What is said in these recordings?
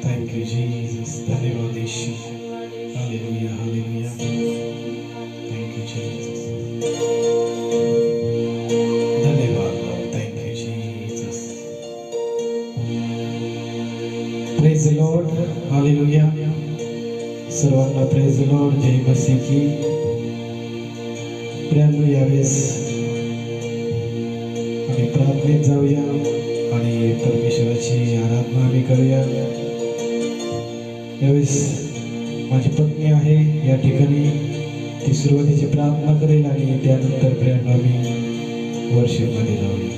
Thank you Jesus, धन्यवाद Yeshu, hallelujah hallelujah, thank you Jesus, धन्यवाद Lord, thank you Jesus, praise the Lord, hallelujah, सर्वांना praise the Lord, जय मसीह की. प्रियांनो, यावेळेस आम्ही प्रार्थनेत जाऊया आणि परमेश्वराची आराधना आम्ही करूया. यावेळेस माझी पत्नी आहे या ठिकाणी, ती सुरुवातीची प्रार्थना करेल आणि त्यानंतर प्रियांनो आम्ही वर्शिपमध्ये जाऊया.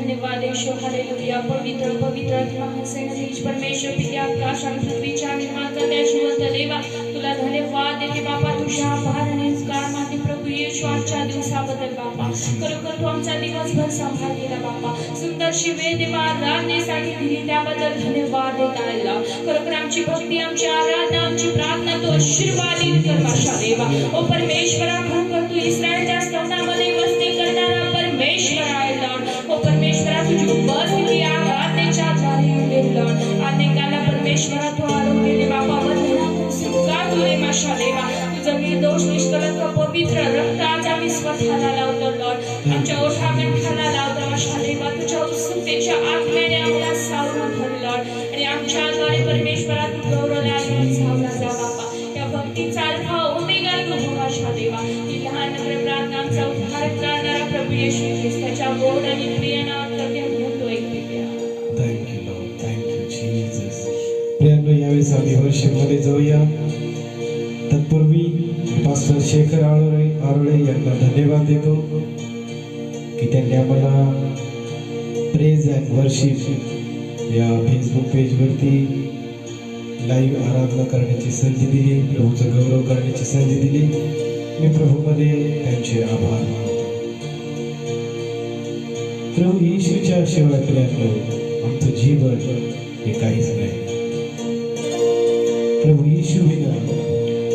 धन्यवाद यीशु, हालेलुया. पवित्र पवित्र महासेनाधीश परमेश्वर पिता, आकाश आणि पृथ्वीच्या निर्माता जिवंत देवा, तुला धन्यवाद देते बाबा. तुझ्या आभार आणि उपकार मानते प्रभू येशू आजच्या दिवसाबद्दल बाबा. खरोखर तू आमचा दिवसभर सांभाळ केला बाबा. सुंदरशी वेळ देवा आराधनेसाठी दिली त्याबद्दल धन्यवाद देत आला. खरोखर आमची भक्ती, आमची आराधना, आमची प्रार्थना तू आशीर्वादित कर भाषा देवा. ओ परमेश्वरा, खरोखर तू इस्रायलच्या स्तंभामध्ये वस्ती करणारा परमेश्वर आहे लॉर्ड. ओ परमेश्वरा, तुझी उपस्थिती आराधनेच्या द्वारे येते लॉर्ड. अनेकाला परमेश्वरा तू आरोग्य दे बाबा, बंधनातून सुटका तू दे भाषा देवा. तुझं निर्दोष निष्कलंक पवित्र रक्त आज आम्ही स्वतःला लावतो लॉर्ड. आमच्या ओठागंठाला लावतो भाषा देवा. तुझ्या उत्सुकतेच्या आत्म्याने आम्हाला सावरून धर लॉर्ड. आणि आमच्याद्वारे परमेश्वरा तू गौरवला आणि सावला जा बाबा. या भक्तीचा अल्फा ओमेगा तू भाषा देवा. ही लहान नम्र प्रार्थना आमचा उद्धार करणारा प्रभू येशू ख्रिस्ताच्या गोड आणि प्रिय नावात म्हणतो एक thank you Lord, thank you Jesus. प्रियांनो, यावेळेस आम्ही वर्शिपमध्ये जाऊया. तत्पूर्वी पास्टर शेखर आरोळे यांना धन्यवाद देतो की त्यांनी आम्हाला प्रेज अँड वर्शिप या फेसबुक पेजवरती लाईव्ह आराधना करण्याची संधी दिली, प्रभूचा गौरव करण्याची संधी दिली. मी प्रभूमध्ये त्यांचे आभार मानतो. प्रभू येशूच्या शिवाय प्रियांनो आमचं जीवन हे काहीच नाही. प्रभू यीशु बिना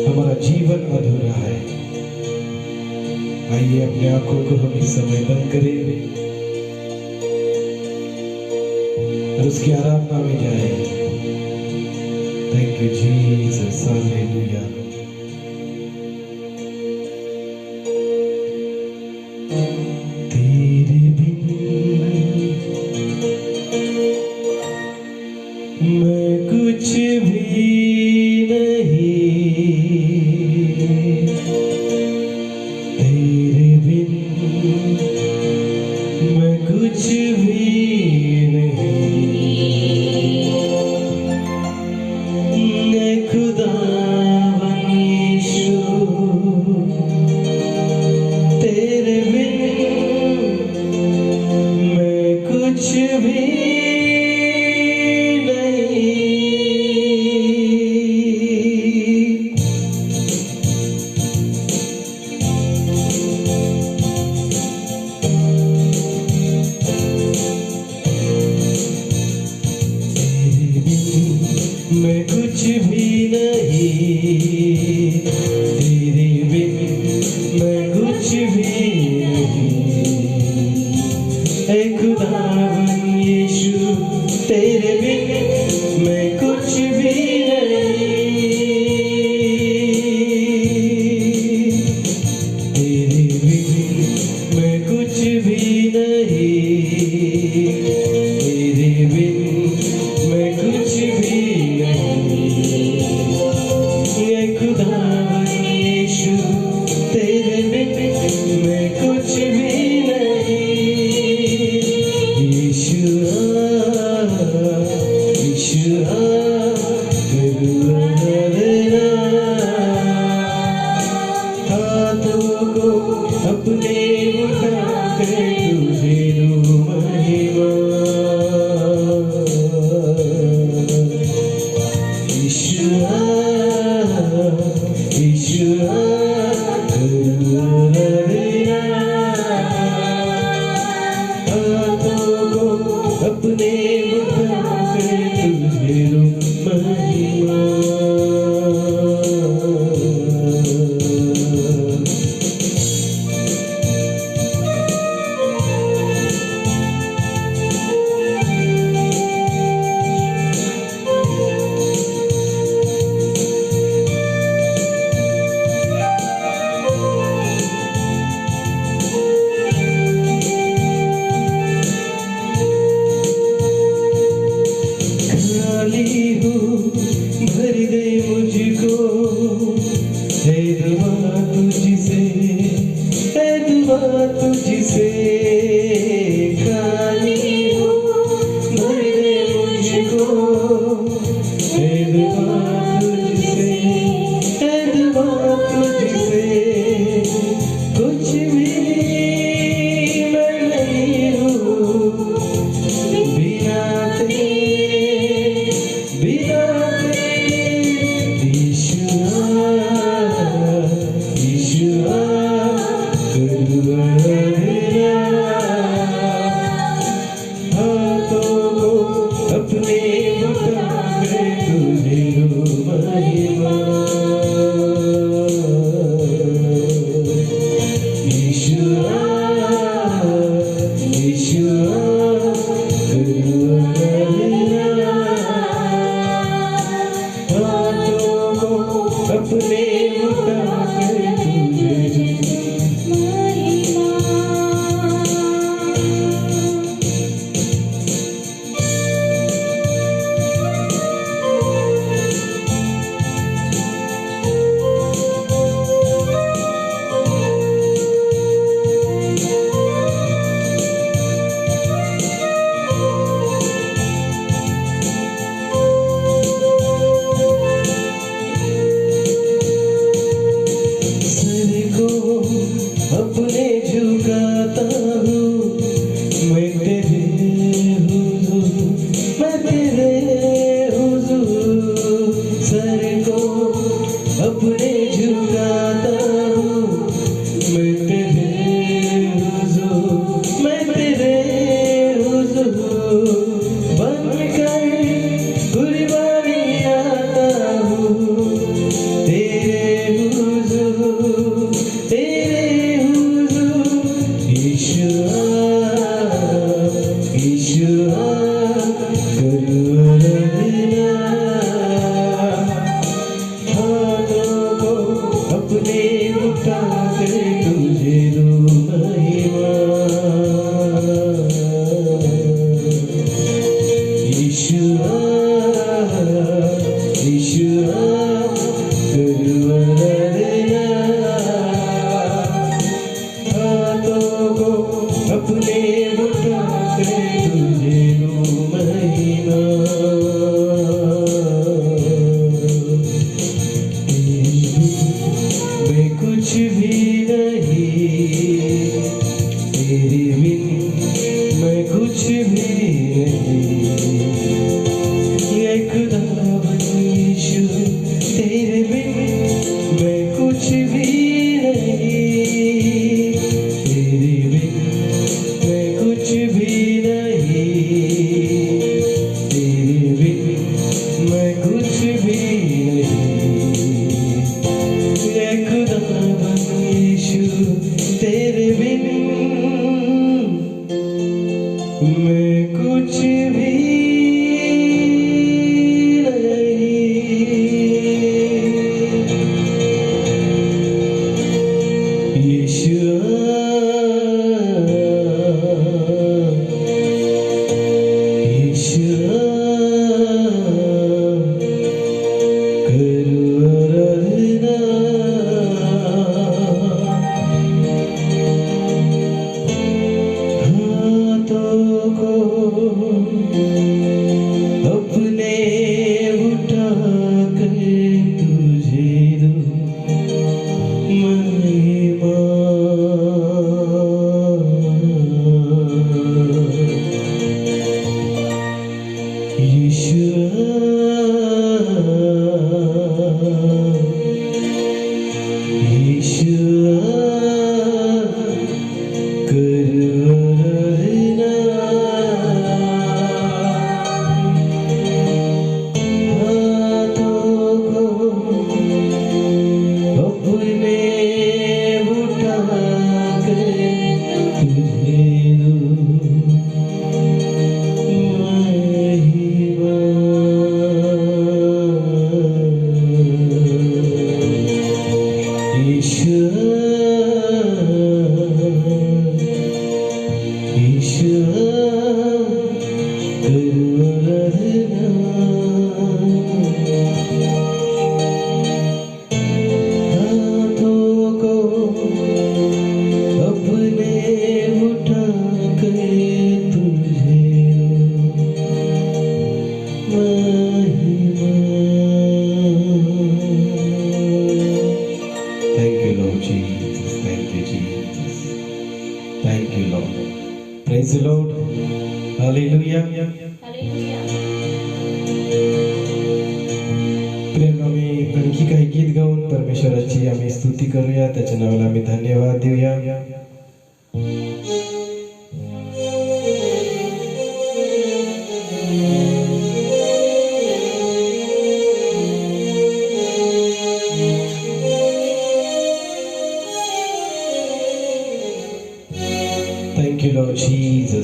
हमारा जीवन अधूरा है. आइए अपने आंखों को हम इस समय बंद करें और उसकी आराधना में जाए. Thank you Jesus, hallelujah. तेरे बिन मैं कुछ भी Thank you, Lord Jesus.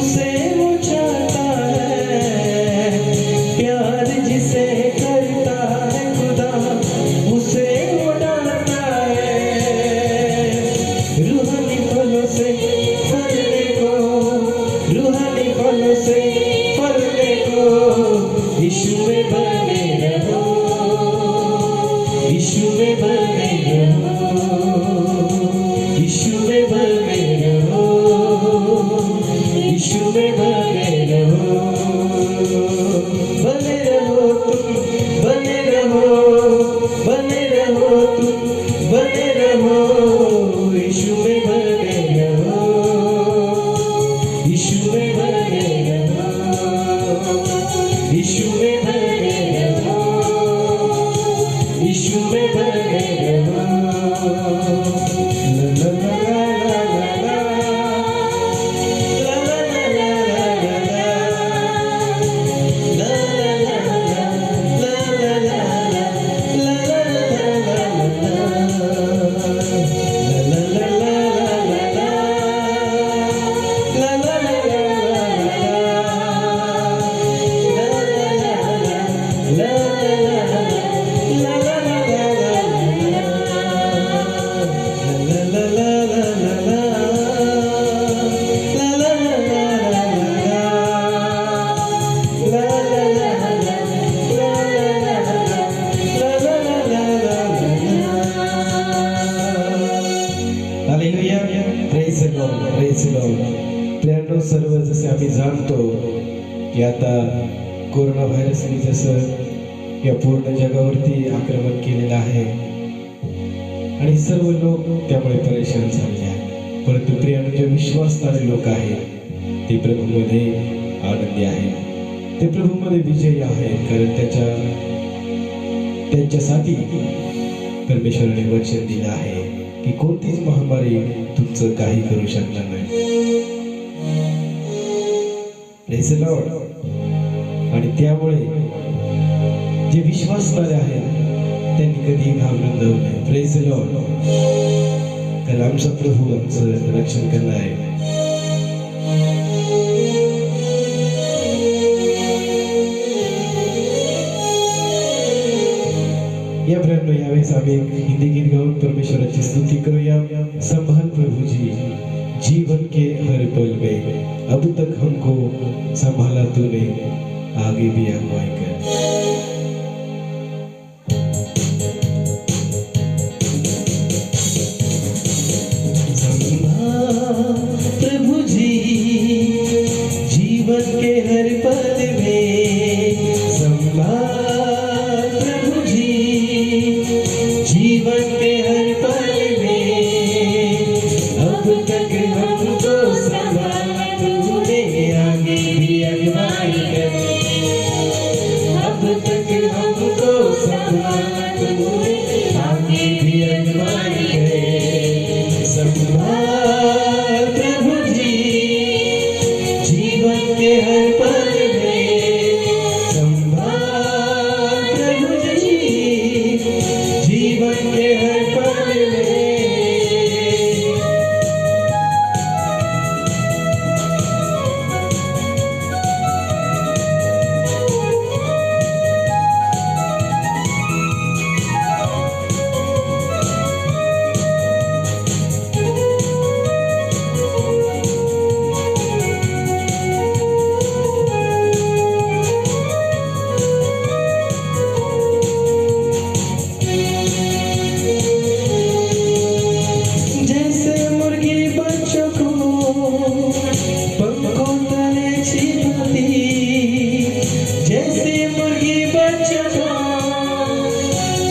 उसे वो चाहता है, प्यार जिसे करता है खुदा उसे वो डालता है। रूहानी फलों से फलने को, रूहानी फलों से फलने को, यीशु में बने रहो, यीशु में बने रहो, यीशु में बने रहो, यीशु में बने रहो। बने रहो तुम, बने रहो, बने रहो तुम, बने रहो, यीशु में बने रहो, यीशु में बने रहो, यीशु में बने रहो, यीशु में बने रहो। ला ला ला ला ला ला ला प्रियांनो, सर्व जसे आम्ही जाणतो की आता कोरोना व्हायरसने जसं या पूर्ण जगावरती आक्रमण केलेलं आहे आणि सर्व लोक त्यामुळे परेशान झाले आहेत, परंतु प्रियांनो, जे विश्वासणारे लोक आहेत ते प्रभूमध्ये आनंदी आहेत, ते प्रभूमध्ये विजयी आहेत, कारण त्यांच्यासाठी परमेश्वराने वचन दिलं आहे की कोणतीच महामारी तुमचं काही करू शकणार नाही। Praise the Lord. आणि त्यामुळे जे विश्वासणारे आहेत त्यांनी कधी घाबरून जाऊ नये। Praise the Lord. कारण आमचा प्रभू आमचं रक्षण करणार आहे। या प्रियांनो, यावेळेस आम्ही एक हिंदी गीत गाऊन परमेश्वराची स्तुती करूया। संभाल प्रभु जी जीवन के हर पल में, अब तक हमको संभाला तूने, आगे भी अगुवाई कर। प्रभु जी जीवन के हर पल में, संभाल प्रभु जी जीवन के हर पल में, अब तक हमको संभाला तूने, आगे भी अगुवाई कर। अब तक हमको संभाला तूने, आगे भी अगुवाई कर। संभाल प्रभु जी जीवन के हर पल में, संभाल प्रभु जी जीवन के हर पल में। जैसे मुर्गी बच्चों को पंखों तले छिपाती, जैसे मुर्गी बच्चों को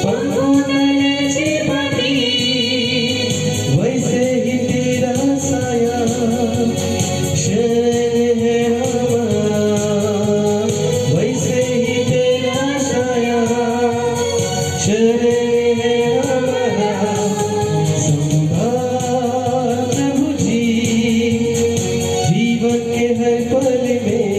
पंखों तले छिपाती, वैसे ही तेरा साया शरण है हमारा, वैसे ही तेरा साया शरण है हमारा। संभाल प्रभु जी जीवन के हर पल में,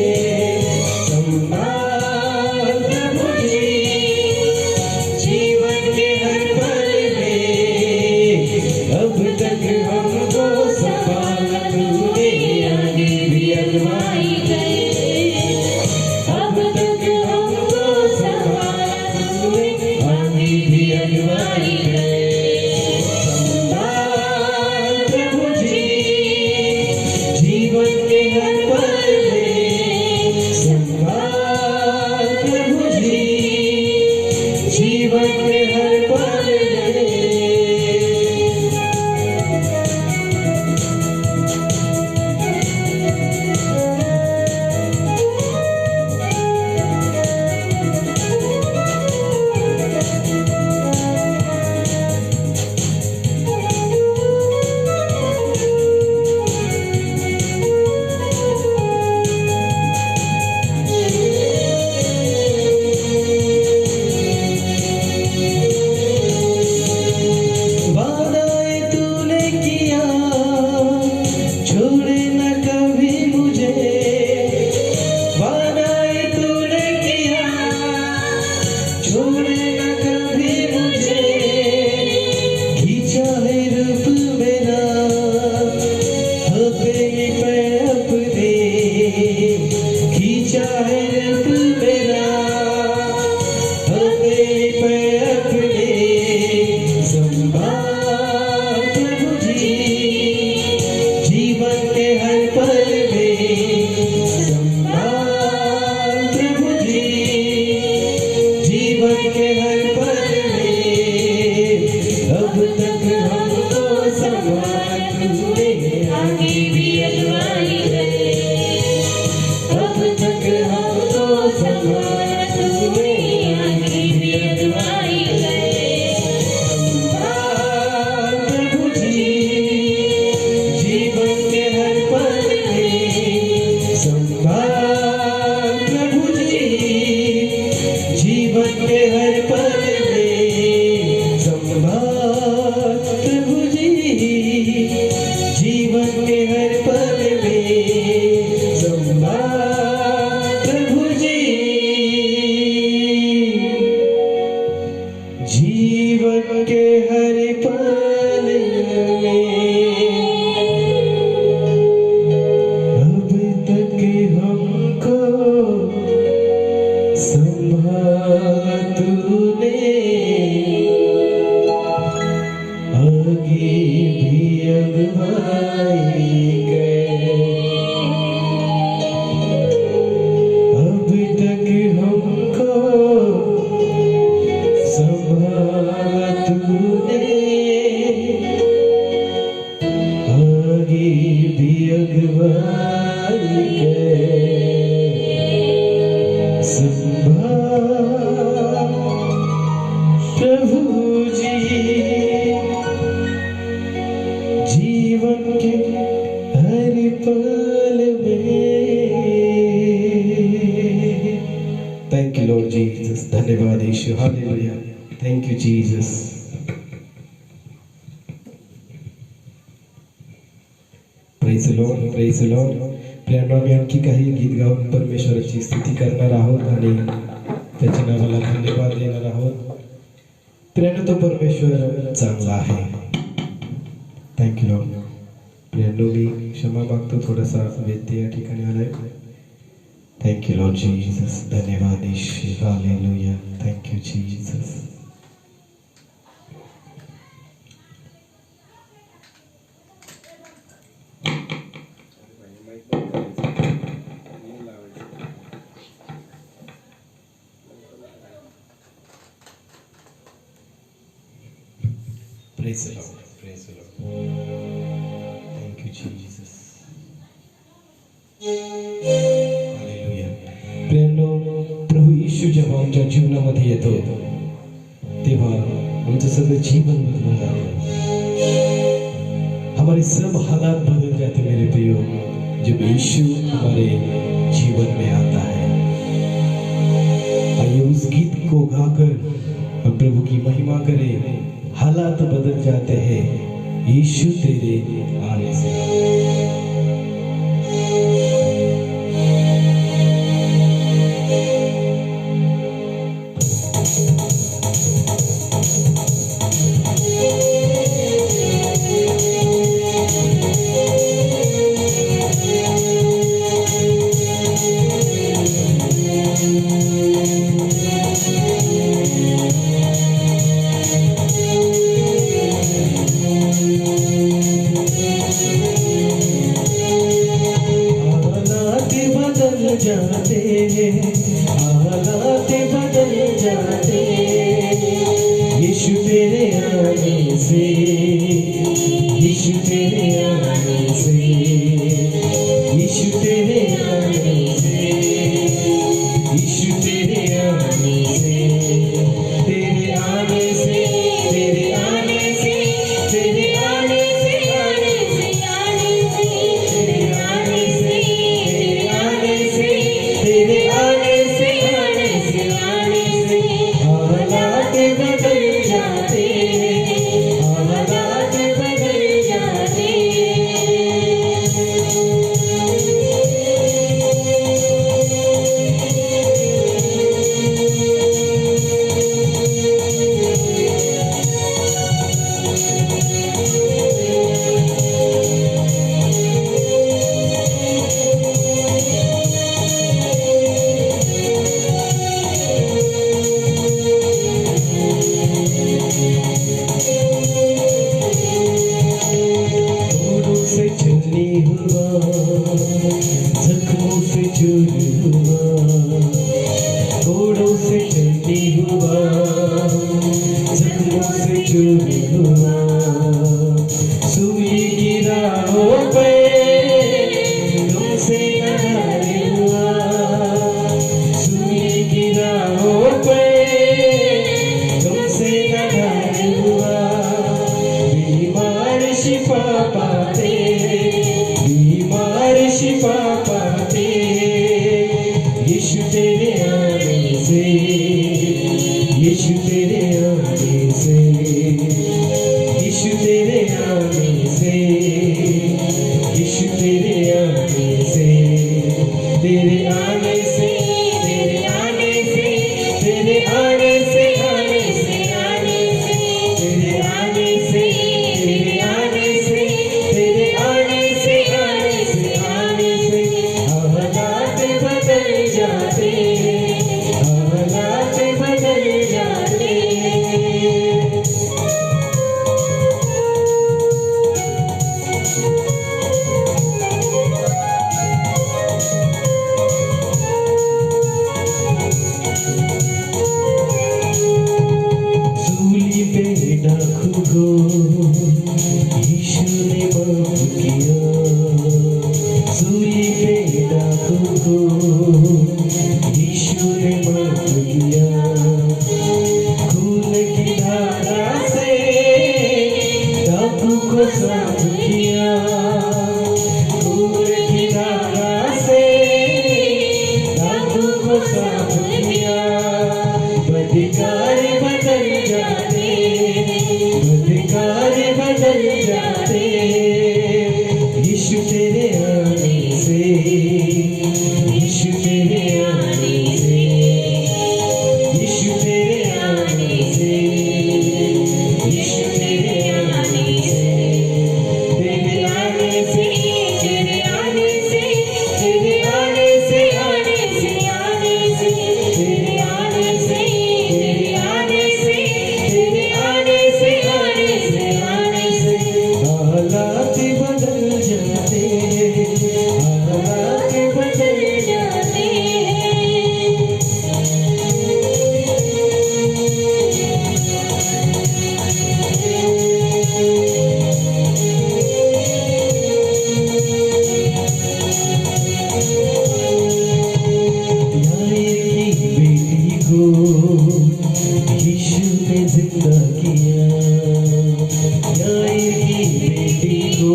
संभाल प्रभु जी जीवन के हर पल में, संभाल प्रभु जी जीवन के हर पल में, संभाल प्रभु जी जीवन के हर पल में। अब तक हमको संभाला तूने, आगे भी अगुवाई गए। अब तक हमको संभाला तूने, आगे भी अगुवाई गए। संभाल प्रभु जी जीवन के हर पल में। थैंक यू लॉर्ड जीसस, धन्यवाद Yeshu, hallelujah, thank you Jesus. Praise the Lord, praise the Lord. प्रियांनो, आम्ही आणखी काही गीत गाऊन परमेश्वराची स्तुती करणार आहोत आणि त्याच्या नावाला धन्यवाद देणार आहोत। प्रियांनो, तो परमेश्वर चांगला आहे। Thank you Lord. प्रियांनो, मी क्षमा मागतो, थोडासा व्यत्यय या ठिकाणी आलाय। थँक यू लॉर्ड जीसस, धन्यवाद Yeshu, hallelujah, thank you Jesus. Praise the Lord. Praise the Lord. Thank you, Jesus. Hallelujah. प्रियांनो, प्रभू येशू जेव्हा आमच्या जीवनामध्ये येतो तेव्हा आमचं सगळं जीवन बदलून जातं। हमारे सब हालात बदल जाते मेरे प्रियो जब यीशु हमारे जीवन में आता है। आइए उस गीत को गाकर हम प्रभु की महिमा करें। हालात बदल जाते हैं यीशु तेरे आने से। जाते हैं, हालात बदल जाते यीशु तेरे आने से, यीशु तेरे आने से, यीशु तेरे आने से, यीशु तेरे आने से, तेरे आने से, तेरे आने से, तेरे आने से, आने से, आने से, तेरे आने से, तेरे आने से, तेरे आने से, आने से, तेरे आने से, तेरे आने से, तेरे आने से, आने से, आने से, तेरे आने से, तेरे आने से, तेरे आने से, आने से, आने से हालात बदल जाते, हालात बदल जाते। सूली पे डाकू को यीशु ने माफ किया, सूली पे डाकू को यीशु ने माफ किया, खून की धारा से डाकू को साफ किया, खून की धारा से डाकू को साफ किया। बदकार बदल जाते, बदकार बदल जाते, यीशु तेरे आने से, यीशु तेरे आने से, यीशु तेरे आने से, यीशु तेरे आने से, तेरे आने से, तेरे आने से, तेरे आने से, आने से, आने से, तेरे आने से, तेरे आने से, तेरे आने से, आने से, आने से हालात बदल जाते, हालात बदल जाते। यार की बेटी को यीशु ने जिंदा किया, यार की बेटी को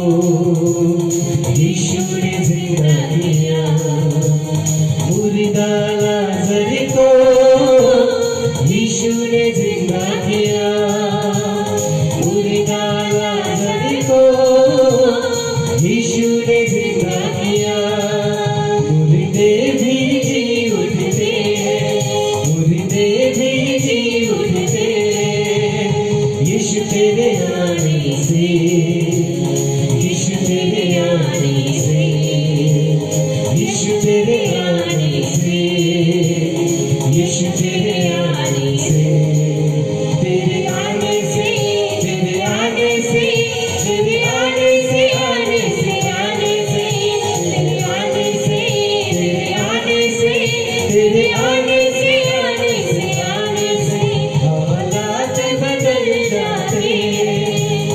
यीशु ने जिंदा किया, मुर्दा लाज़र को यीशु ने जिंदा किया, मुर्दा लाज़र को यीशु ने जिंदा किया। मुर्दे भी जी उठते हैं, मुर्दे भी जी उठते हैं, यीशु तेरे आने से, यीशु तेरे आने से, यीशु तेरे आने से, यीशु तेरे आने से, तेरे आने से, तेरे आने से, तेरे आने से, आने से, आने से, तेरे आने से, तेरे आने से, तेरे आने से, आने से, आने से हालात बदल जाते,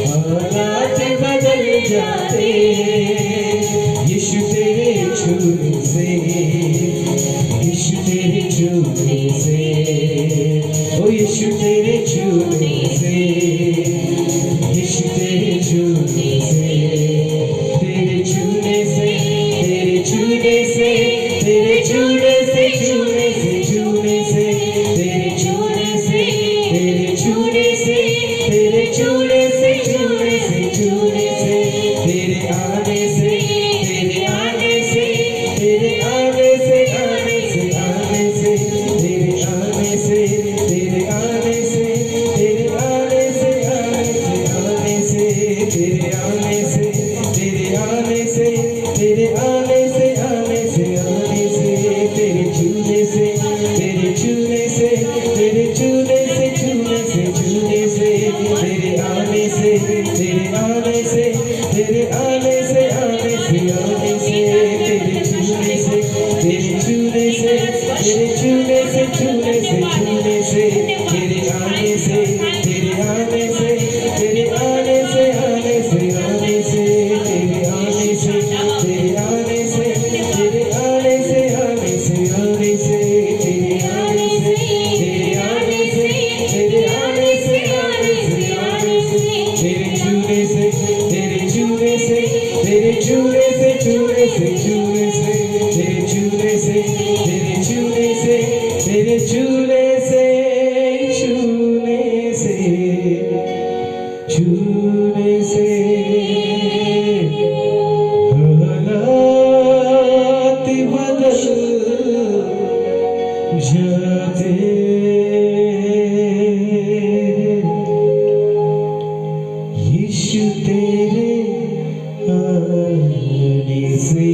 हालात बदल जाते, यीशु तेरे छूने से, यीशु तेरे छूने से, ओ यीशु तेरे छूने से, यीशु तेरे छूने से, तेरे छूने से, तेरे छूने से, तेरे छूने से, छूने से, छूने से, तेरे छूने से, तेरे छूने से, तेरे छूने से, छूने से, छूने से, तेरे आने से, तेरे आने से, तेरे आने से, आने से, आने से, तेरे आने से, तेरे आने से, तेरे आने से, आने से, आने से, तेरे आने से, तेरे आने से, तेरे आने से, आने से, आने से, तेरे छूने से, तेरे छूने से, तेरे छूने से, छूने से, छूने से, तेरे आने से, तेरे आने से, तेरे आने से, आने से, आने से, तेरे छूने से, तेरे छूने से, तेरे छूने से, छूने से, छूने से, तेरे आने से, तेरे आने से, तेरे आने से, आने से, आने से, तेरे आने से, तेरे आने से, तेरे आने से, आने से, आने से, तेरे आने से, तेरे आने से, तेरे आने से, आने से, आने से, तेरे छूने से, तेरे छूने से, तेरे छूने से, छूने से, छूने से, तेरे छूने से, तेरे छूने से, तुझ्याते यीशु तेरे आने से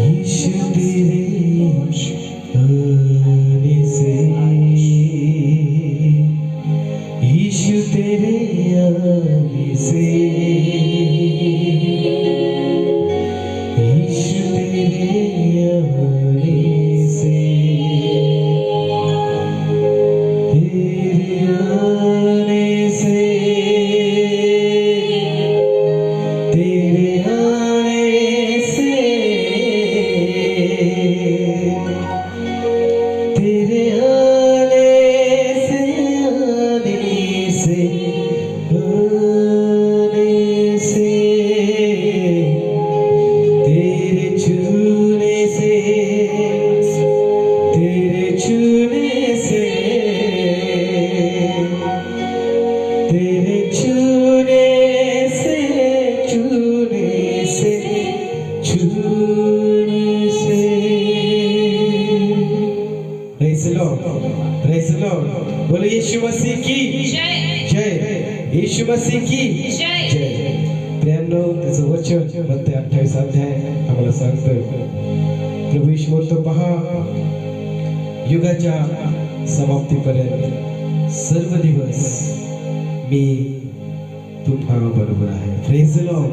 यीशु तेरे आने से यीशु तेरे आने से यीशु तेरे आने से तेरे आने से तेरे आने से तेरे आने से आने से तेरे छूने से तेरे छूने से तेरे छूने से छूने से छूने से प्रेज़ द लॉर्ड बोलो यीशु मसीह की जय यीशु मसीह की जय प्रियांनो त्याचं वचन मत्ते 28 अध्याय आम्हाला सांगतं प्रभू यीशु बोलतो पहा युगाच्या समाप्तीपर्यंत सर्व दिवस मी तुम्हा बरोबर आहे प्रेझ लॉर्ड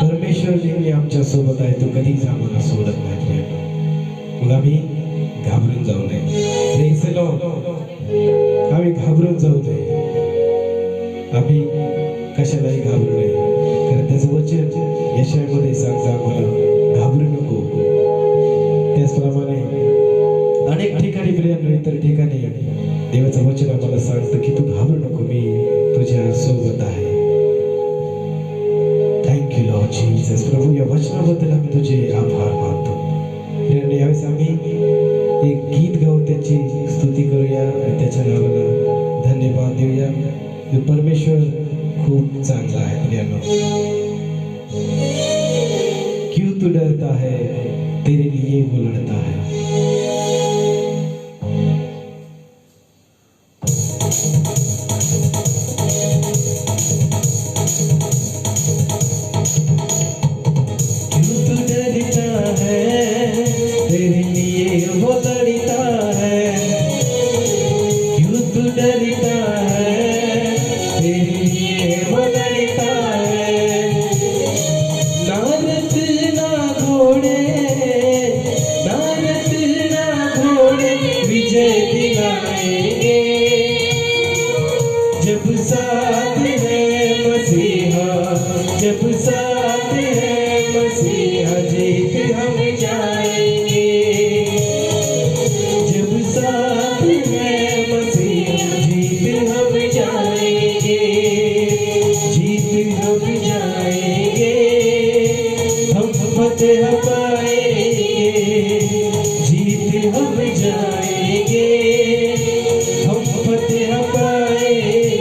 परमेश्वर नेहमी आमच्या सोबत आहे तो कधीच आम्हाला सोडत नाही मग आम्ही घाबरून जाऊ नये प्रेझ लॉर्ड आम्ही घाबरून जाऊ नये आम्ही कशालाही घाबरू नये कारण त्याचं वचन यशामध्ये सांगतं आम्हाला घाबरू नको त्याचप्रमाणे अनेक ठिकाणी प्रियांनो इतर ठिकाणी देवाचं वचन आम्हाला सांगतं की तू घाबरू नको मी तुझ्या सोबत आहे थँक्यू लॉर्ड जीसस प्रभू या वचनाबद्दल आम्ही तुझे आभार मानतो प्रियांनो यावेळेस आम्ही एक गीत गाऊ त्याची स्तुती करूया आणि त्याच्या नावाला धन्यवाद देऊया परमेश्वर खूप चांगला आहे प्रियांनो क्यों तू डरता है तेरे लिए वो लड़ता है क्यों तू डरता है तेरे लिए वो लड़ता है क्यों तू डरता है तेरे लिए वो लड़ता है ना रथ ना घोड़े विजय दिलाएंगे जब साथ है मसीहा जब साथ है मसीहा जीत हम जाएंगे जब साथ है मसीहा जीत हम जाएंगे जीत हम जाएंगे हम फतेह पाएंगे जीत हम जाएंगे हम फतेह पाएंगे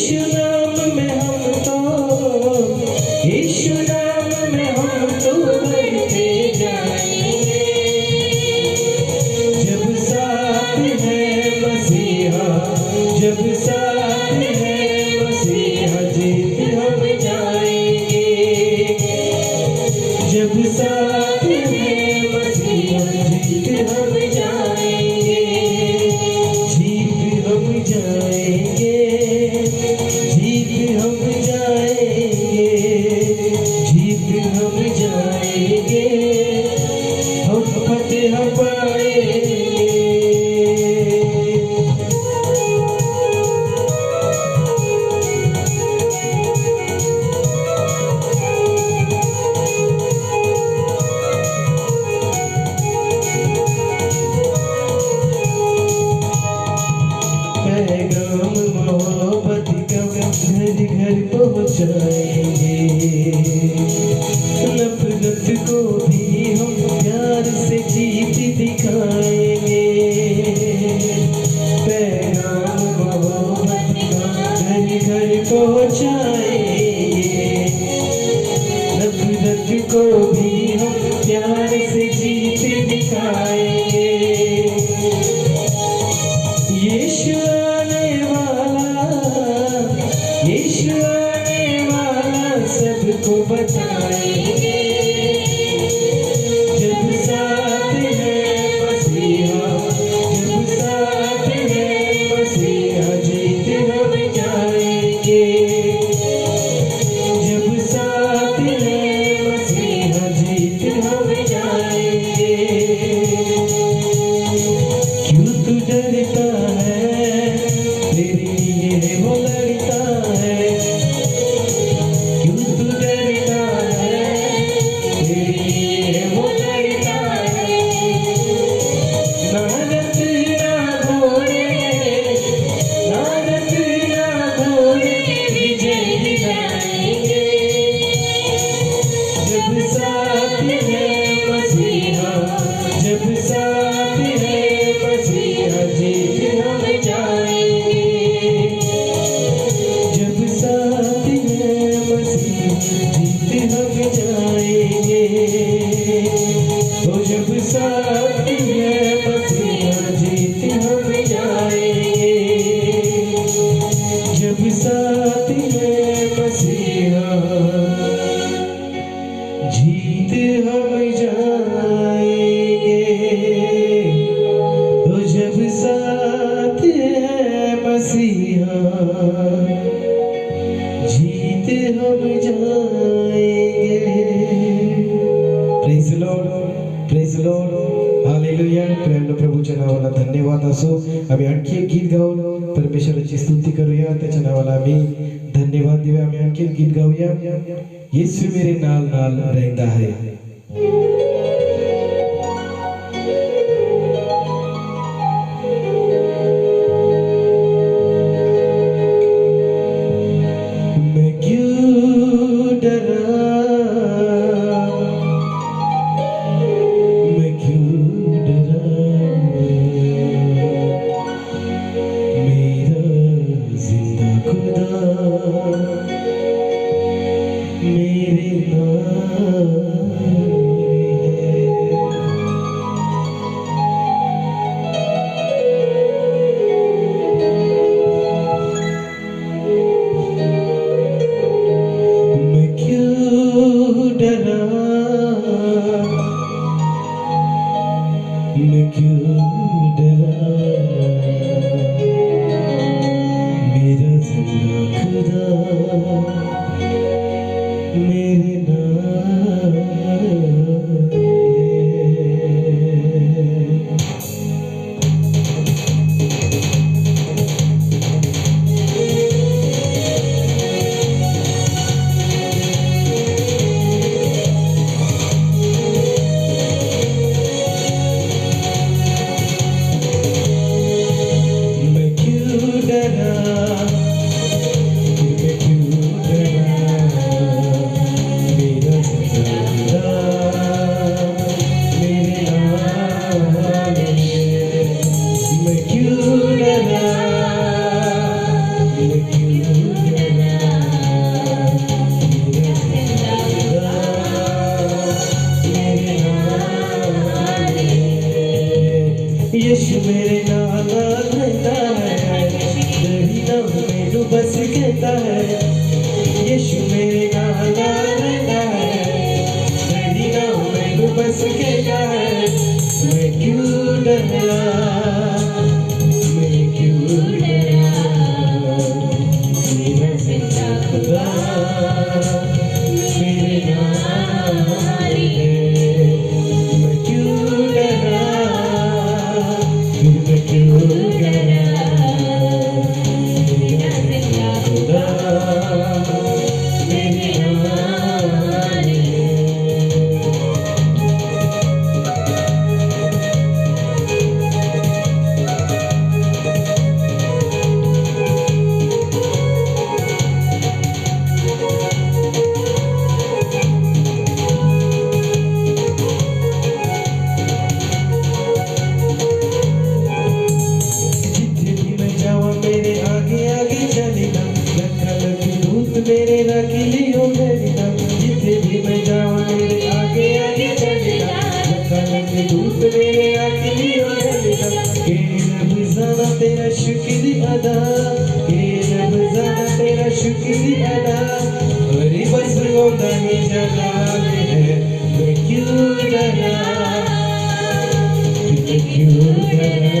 यीशु नाम में हम तो, यीशु नाम में हम तो बढ़ते जाएंगे। जब साथ है मसीहा, जब साथ है मसीहा, जीत हम जाएंगे। जब साथ है मसीहा, जीत हम जाएंगे। जीत हम जाएंगे, जीत हम जाएंगे, जीत हम जाएंगे, हम फतेह पाएंगे। पैगाम मोहब्बत का घर घर पहुँचाएंगे। नफरत को भी हम प्यार से जीत दिखाएंगे। पैगाम मोहब्बत का घर घर पहुँचाएंगे। नफरत को भी हम प्यार से जीत दिखाएंगे। यीशु आने वाला, यीशु आने वाला सबको बताएंगे। जब साथ है मसीहा, जब साथ है मसीहा, जीत हम जाएंगे। जब साथ है मसीहा, जीत हम जाएंगे। क्यों तू डरता है, तेरे लिए वो लड़ता है। क्यों तू डरता है, तेरे लिए वो लड़ता है। नारद ना घोड़े, नारद ना घोड़े, विजय दिलाएंगे। जब साथ है मसीहा, जब साथ है मसीहा, जीत हम जाएंगे। जब साथ है मसीहा, जीत हम जाएंगे। तो जब साथ है मसीहा, जीत हम जाएंगे। जब साथ है मसीहा, जीत हम जाएंगे। तो जब साथ है मसीहा, जीत हम जाएंगे। Praise Lord, praise Lord, hallelujah. प्रभूच्या नावाला धन्यवाद असो. आम्ही आणखी एक गीत गाऊन परमेश्वराची स्तुती करूया. त्याच्या नावाला आम्ही धन्यवाद देऊया. आम्ही आणखी एक गीत गाऊया. येशू मेरे नाल नाल रहता है. मैं क्यों डरा, मैं क्यों डरा, मेरा जिंदा खुदा मेरे नाल है. मैं क्यों डरा, मैं क्यों डरा, मेरा जिंदा खुदा रहता है, यीशु मेरे नाला रहता है, मदीना में बस कहता है, मैं क्यों डरा, मैं क्यों डरा, मेरा जिंदा खुदा मेरे नाल है, मैं क्यों डरा, फिर मैं क्यों डरा, मेरा जिंदा खुदा मेरे नाल है। मेरे रखिली हो मेरी नाम, जिथे भी मैं जाऊँ मेरे आगे आगे चलेगा, लखन दूत मेरे रखिली हो मेरी नाम, के रब ज़रा तेरा शुक्र अदा, के रब ज़रा तेरा शुक्र अदा, अरे बस रोदा ही जलाल है, मैं क्यों डरा, मैं क्यों डरा,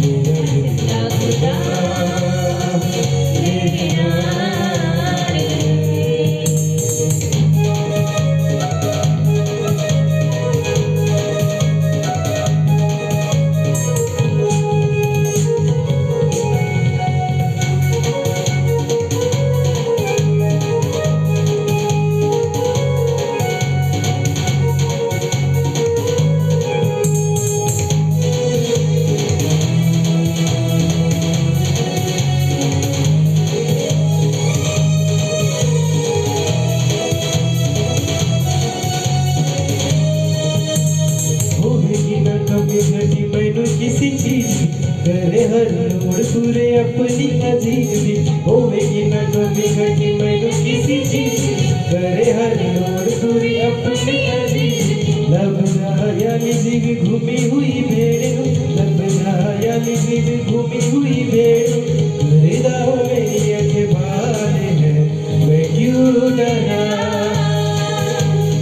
मेरा जिंदा खुदा घटी मैनू किसी चीज करे हर लोड़ पूरे अपनी अजीज भी, होवेगी ना कभी घटी मैनू किसी चीज करे हर लोड़ पूरी अपनी अजीज, लबना यानी जिग घूमी हुई भेड़, लबना यानी जिग घूमी हुई भेड़, हृदय मेरी अखबार है, मैं क्यों डरा,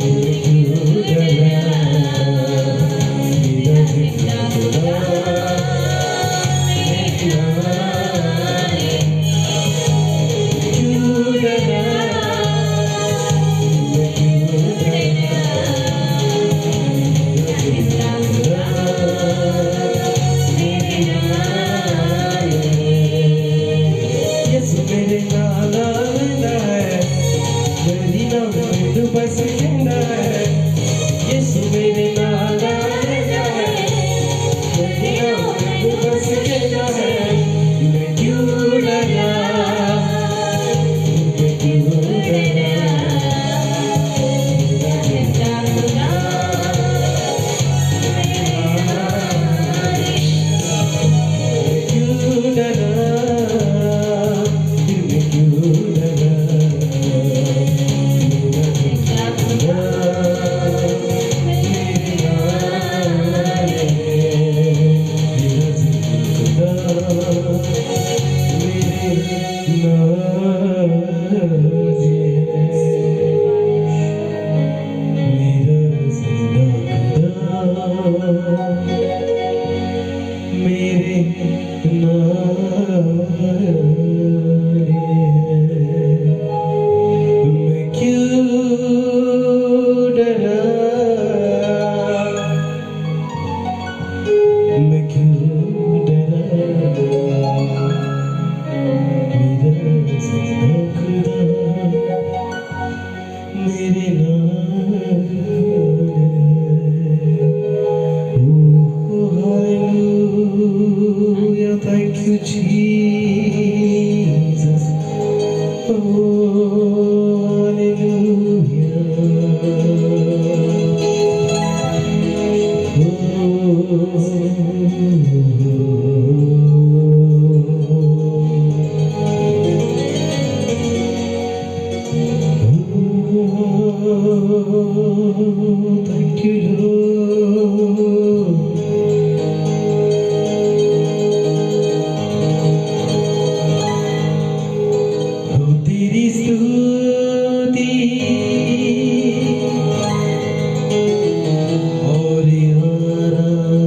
मैं क्यों डरा, मेरे नाला रहना है, मदीना में बस कहना है, यीशु मेरे नाला रहना है, मदीना में बस कहना है, मैं क्यों डरा, मैं क्यों डरा, मेरा जिंदा खुदा मैं क्यों डरा, Thank you, Jesus. Oh, hallelujah. thank you, Lord. हो तेरी स्तुति और आराधना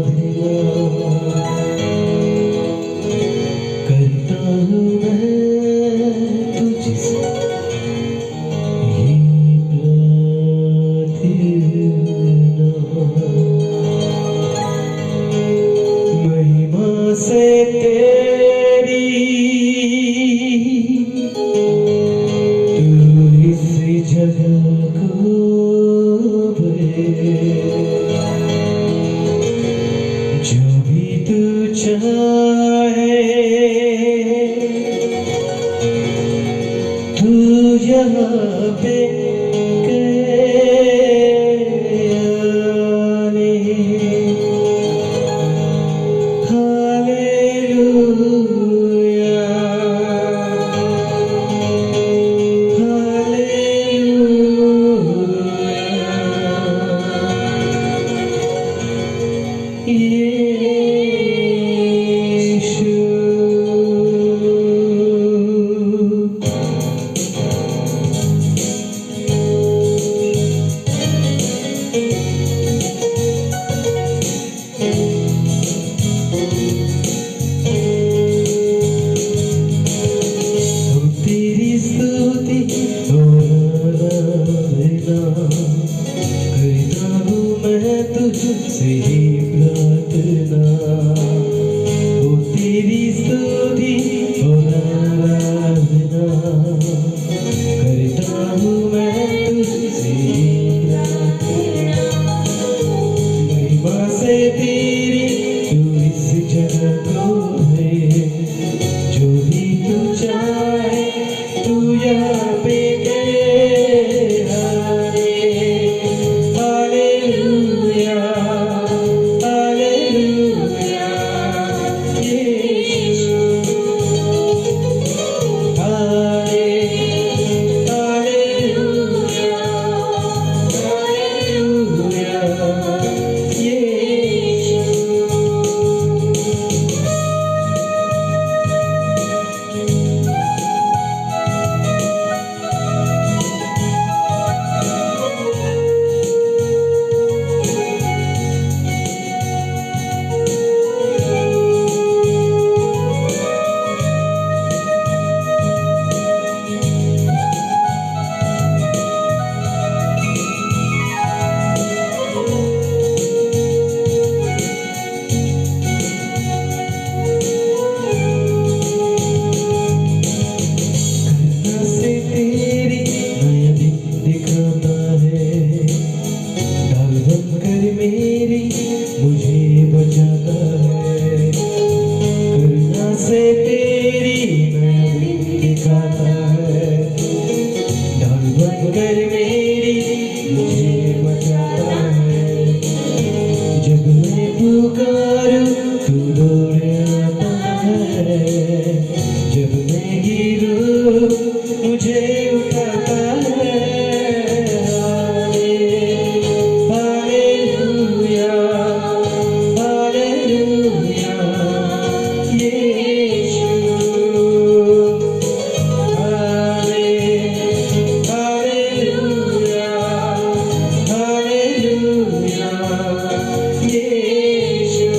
करता हूँ मैं तुझसे महिमा से तेरी तू इस जगह को भरे जो भी तू चाहे तू यहाँ पे तुझसे ही प्रार्थना हो तेरी स्तुति और आराधना करता हूँ मैं तुझसे ही प्रार्थना महिमा से तेरी तू इस जगह को है जो भी तू चाहे तू यहाँ पे जब मैं गिरूं मुझे उठाता है हालेलुया हालेलुया यीशु हालेलुया हालेलुया यीशु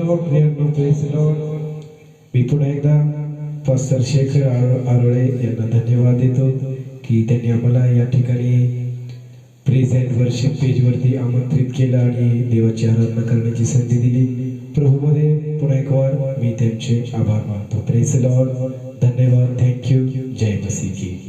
सर्व प्रियांनो प्रेज लॉर्ड. मी पुन्हा एकदा पास्टर शेखर आरोळे यांना धन्यवाद देतो की त्यांनी आम्हाला या ठिकाणी प्रेज अँड वर्शिप पेजवरती आमंत्रित केलं आणि देवाची आराधना करण्याची संधी दिली. प्रभूमध्ये पुन्हा एक वार मी त्यांचे आभार मानतो. Praise Lord. धन्यवाद. थँक्यू. जय मसीह की.